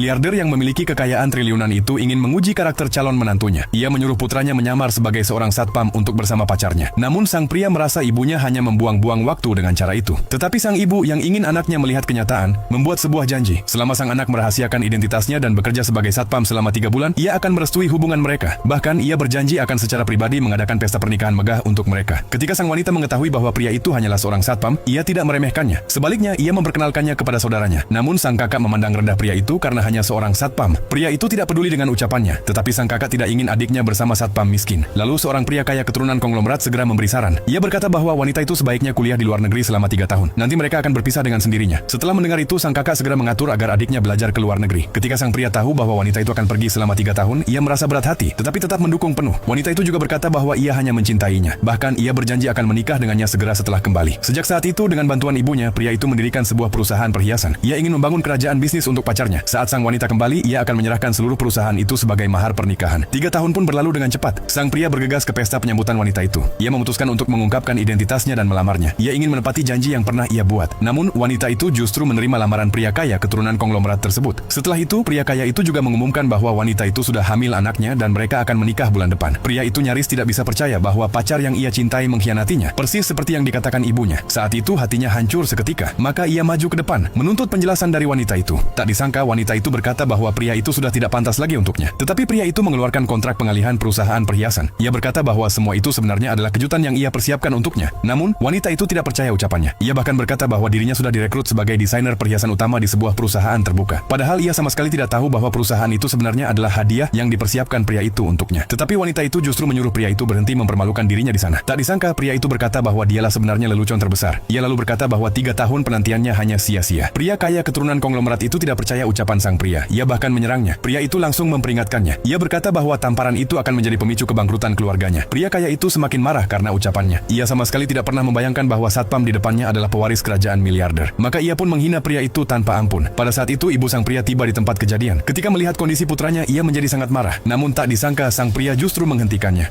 Miliarder yang memiliki kekayaan triliunan itu ingin menguji karakter calon menantunya. Ia menyuruh putranya menyamar sebagai seorang satpam untuk bersama pacarnya. Namun sang pria merasa ibunya hanya membuang-buang waktu dengan cara itu. Tetapi sang ibu yang ingin anaknya melihat kenyataan, membuat sebuah janji. Selama sang anak merahasiakan identitasnya dan bekerja sebagai satpam selama 3 bulan, ia akan merestui hubungan mereka. Bahkan ia berjanji akan secara pribadi mengadakan pesta pernikahan megah untuk mereka. Ketika sang wanita mengetahui bahwa pria itu hanyalah seorang satpam, ia tidak meremehkannya. Sebaliknya, ia memperkenalkannya kepada saudaranya. Namun sang kakak memandang rendah pria itu karena hanya seorang satpam. Pria itu tidak peduli dengan ucapannya, tetapi sang kakak tidak ingin adiknya bersama satpam miskin. Lalu seorang pria kaya keturunan konglomerat segera memberi saran. Ia berkata bahwa wanita itu sebaiknya kuliah di luar negeri selama 3 tahun. Nanti mereka akan berpisah dengan sendirinya. Setelah mendengar itu, sang kakak segera mengatur agar adiknya belajar ke luar negeri. Ketika sang pria tahu bahwa wanita itu akan pergi selama 3 tahun, ia merasa berat hati, tetapi tetap mendukung penuh. Wanita itu juga berkata bahwa ia hanya mencintainya. Bahkan ia berjanji akan menikah dengannya segera setelah kembali. Sejak saat itu, dengan bantuan ibunya, pria itu mendirikan sebuah perusahaan perhiasan. Ia ingin membangun kerajaan bisnis untuk pacarnya. Saat sang wanita kembali, ia akan menyerahkan seluruh perusahaan itu sebagai mahar pernikahan. 3 tahun pun berlalu dengan cepat. Sang pria bergegas ke pesta penyambutan wanita itu. Ia memutuskan untuk mengungkapkan identitasnya dan melamarnya. Ia ingin menepati janji yang pernah ia buat. Namun, wanita itu justru menerima lamaran pria kaya keturunan konglomerat tersebut. Setelah itu, pria kaya itu juga mengumumkan bahwa wanita itu sudah hamil anaknya dan mereka akan menikah bulan depan. Pria itu nyaris tidak bisa percaya bahwa pacar yang ia cintai mengkhianatinya, persis seperti yang dikatakan ibunya. Saat itu hatinya hancur seketika. Maka ia maju ke depan, menuntut penjelasan dari wanita itu. Tak disangka wanita itu berkata bahwa pria itu sudah tidak pantas lagi untuknya. Tetapi pria itu mengeluarkan kontrak pengalihan perusahaan perhiasan. Ia berkata bahwa semua itu sebenarnya adalah kejutan yang ia persiapkan untuknya. Namun, wanita itu tidak percaya ucapannya. Ia bahkan berkata bahwa dirinya sudah direkrut sebagai desainer perhiasan utama di sebuah perusahaan terbuka. Padahal ia sama sekali tidak tahu bahwa perusahaan itu sebenarnya adalah hadiah yang dipersiapkan pria itu untuknya. Tetapi wanita itu justru menyuruh pria itu berhenti mempermalukan dirinya di sana. Tak disangka pria itu berkata bahwa dialah sebenarnya lelucon terbesar. Ia lalu berkata bahwa 3 tahun penantiannya hanya sia-sia. Pria kaya keturunan konglomerat itu tidak percaya ucapan sang pria. Ia bahkan menyerangnya. Pria itu langsung memperingatkannya. Ia berkata bahwa tamparan itu akan menjadi pemicu kebangkrutan keluarganya. Pria kaya itu semakin marah karena ucapannya. Ia sama sekali tidak pernah membayangkan bahwa satpam di depannya adalah pewaris kerajaan miliarder. Maka ia pun menghina pria itu tanpa ampun. Pada saat itu ibu sang pria tiba di tempat kejadian. Ketika melihat kondisi putranya, ia menjadi sangat marah. Namun tak disangka sang pria justru menghentikannya.